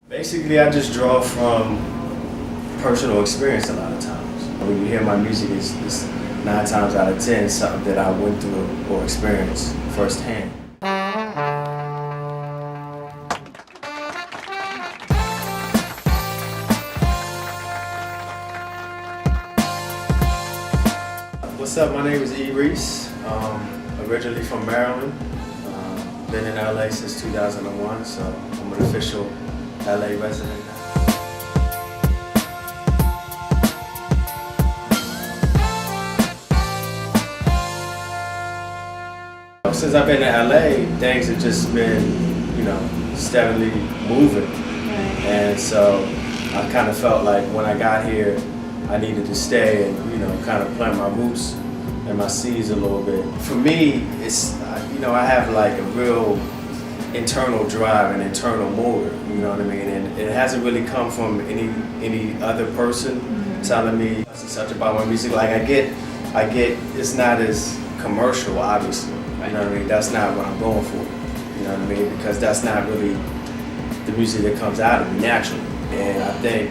Basically, I just draw from personal experience a lot of times. When you hear my music, it's 9 times out of 10 something that I went through or experienced firsthand. What's up? My name is Reece. Originally from Maryland. Been in LA since 2001, so I'm an official LA resident now. Since I've been in LA, things have just been, steadily moving. And so I kind of felt like when I got here, I needed to stay and, kind of plant my roots and my seeds a little bit. For me, it's, I have like a real internal drive and internal motor, you know what I mean? And it hasn't really come from any other person telling me such about my music. Like I get, it's not as commercial, obviously. You know what I mean? That's not what I'm going for. You know what I mean? Because that's not really the music that comes out of me naturally. And I think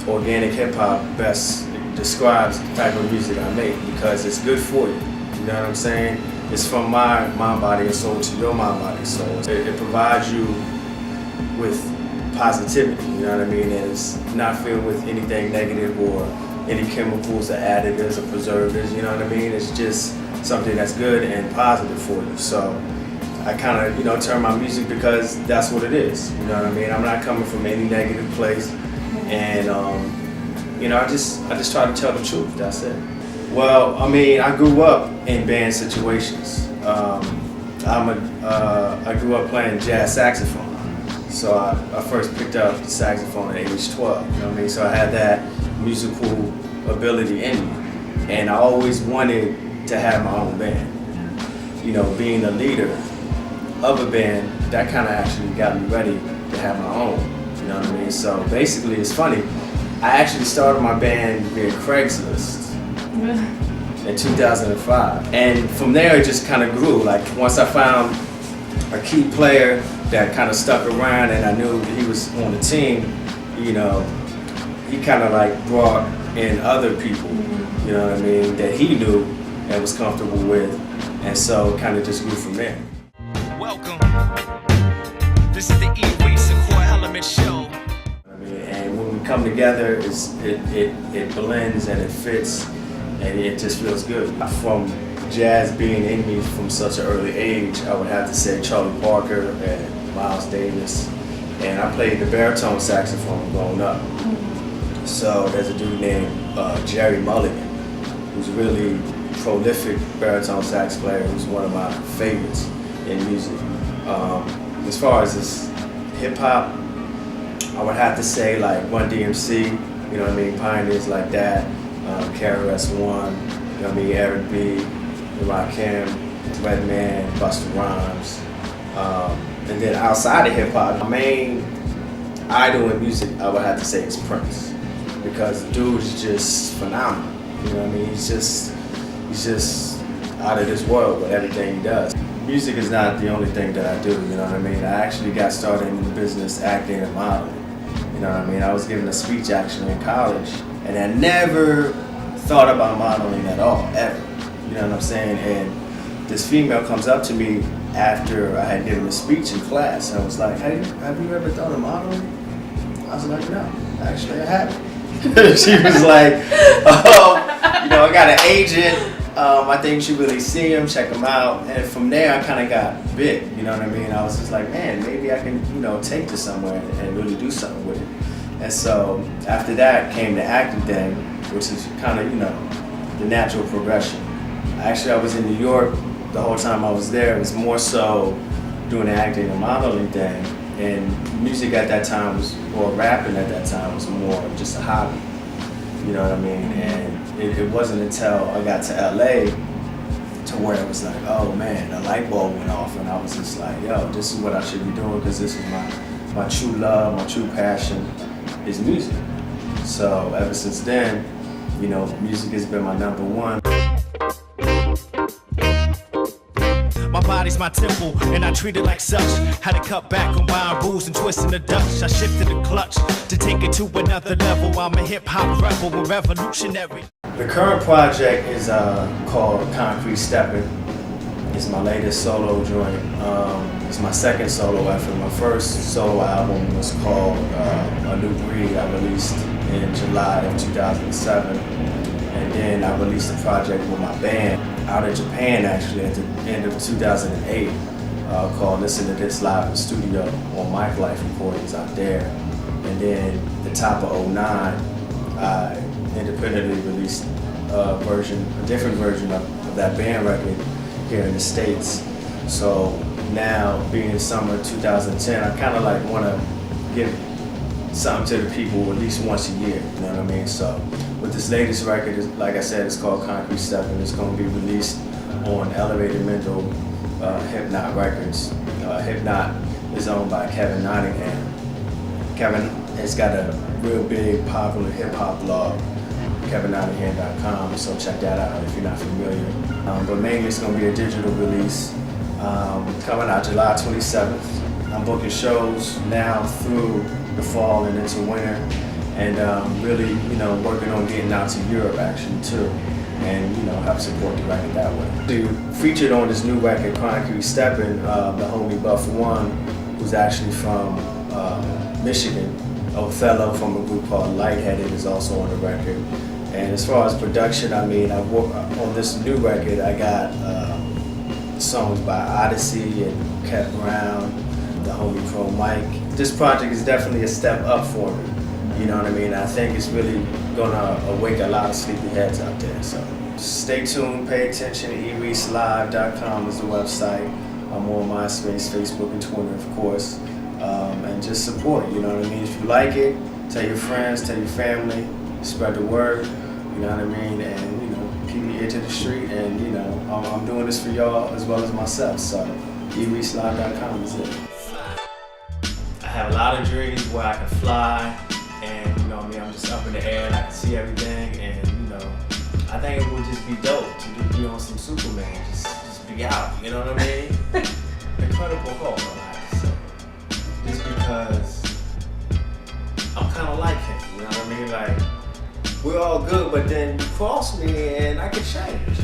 organic hip hop best describes the type of music I make because it's good for you. You know what I'm saying? It's from my mind, body, and soul to your mind, body, and soul. It provides you with positivity. You know what I mean? And it's not filled with anything negative or any chemicals or additives or preservatives. You know what I mean? It's just something that's good and positive for you. So I kind of, turn my music because that's what it is. You know what I mean? I'm not coming from any negative place, and I just try to tell the truth. That's it. Well, I mean, I grew up in band situations. I grew up playing jazz saxophone. So I first picked up the saxophone at age 12. You know what I mean? So I had that musical ability in me, and I always wanted to have my own band. Being a leader of a band, that kind of actually got me ready to have my own. You know what I mean? So basically, it's funny. I actually started my band via Craigslist in 2005, and from there it just kind of grew. Like once I found a key player that kind of stuck around, and I knew that he was on the team, he kind of like brought in other people. You know what I mean? That he knew and was comfortable with, and so kind of just grew from there. Welcome. This is the E-Reece Core Element Show. And when we come together, it blends and it fits, and it just feels good. From jazz being in me from such an early age, I would have to say Charlie Parker and Miles Davis, and I played the baritone saxophone growing up. So there's a dude named Jerry Mulligan, who's really prolific baritone sax player, who's one of my favorites in music. As far as this hip hop, I would have to say like Run DMC, you know what I mean, pioneers like that, KRS-One, you know what I mean, Eric B, Rakim, Redman, Busta Rhymes. And then outside of hip hop, my main idol in music, I would have to say is Prince, because the dude is just phenomenal. You know what I mean? He's just out of this world with everything he does. Music is not the only thing that I do, you know what I mean? I actually got started in the business acting and modeling. You know what I mean? I was giving a speech actually in college, and I never thought about modeling at all, ever. You know what I'm saying? And this female comes up to me after I had given a speech in class, and I was like, hey, have you ever thought of modeling? I was like, no, actually I haven't. She was like, I got an agent. I think you should really see him, check him out. And from there, I kind of got big, you know what I mean? I was just like, man, maybe I can, take this somewhere and really do something with it. And so after that came the acting thing, which is kind of, the natural progression. Actually, I was in New York the whole time I was there. It was more so doing the acting and modeling thing. And music at that time or rapping at that time was more just a hobby. You know what I mean? And it wasn't until I got to LA to where it was like, oh man, a light bulb went off, and I was just like, yo, this is what I should be doing, because this is my true love, my true passion is music. So ever since then, music has been my number one. My body body's my temple, and I treat it like such. Had to cut back on buying booze and twisting the Dutch. I shifted the clutch to take it to another level. I'm a hip-hop rebel, a revolutionary. The current project is called Concrete Steppin'. It's my latest solo joint. It's my second solo effort. My first solo album was called A New Breed. I released in July of 2007. And then I released a project with my band out of Japan actually at the end of 2008 called Listen to This Live in the Studio on Mic Life Recordings out there. And then the top of 09, I independently released a different version of that band record here in the States. So now, being summer 2010, I kind of like want to give something to the people at least once a year, you know what I mean? So with this latest record, like I said, it's called Concrete Steppin'. It's going to be released on Elevated Mental Hip-Not Records. Hip-Not is owned by Kevin Nottingham. Kevin has got a real big, popular hip-hop blog, KevinNottingham.com, so check that out if you're not familiar. But mainly it's going to be a digital release coming out July 27th. I'm booking shows now through the fall and into winter, and really, working on getting out to Europe actually too, and help support the record that way. Featured on this new record, Concrete Steppin', the homie Buff One, who's actually from Michigan. Othello from a group called Lightheaded is also on the record. And as far as production, on this new record, I got songs by Odyssey and Cat Brown, the homie Pro Mike. This project is definitely a step up for me. You know what I mean? I think it's really gonna awake a lot of sleepy heads out there. So stay tuned, pay attention. eReeceLive.com is the website. I'm on MySpace, Facebook, and Twitter, of course. And just support, you know what I mean? If you like it, tell your friends, tell your family, spread the word, you know what I mean? And, keep your ear to the street, and, I'm doing this for y'all as well as myself, so eReeceLive.com is it. I have a lot of dreams where I can fly, and, I'm just up in the air and I can see everything, and, I think it would just be dope to be on some Superman, just be out, you know what I mean? Incredible Hulk, I have to say. Just because I'm kind of like him, you know what I mean? Like, we're all good, but then you cross me and I can change.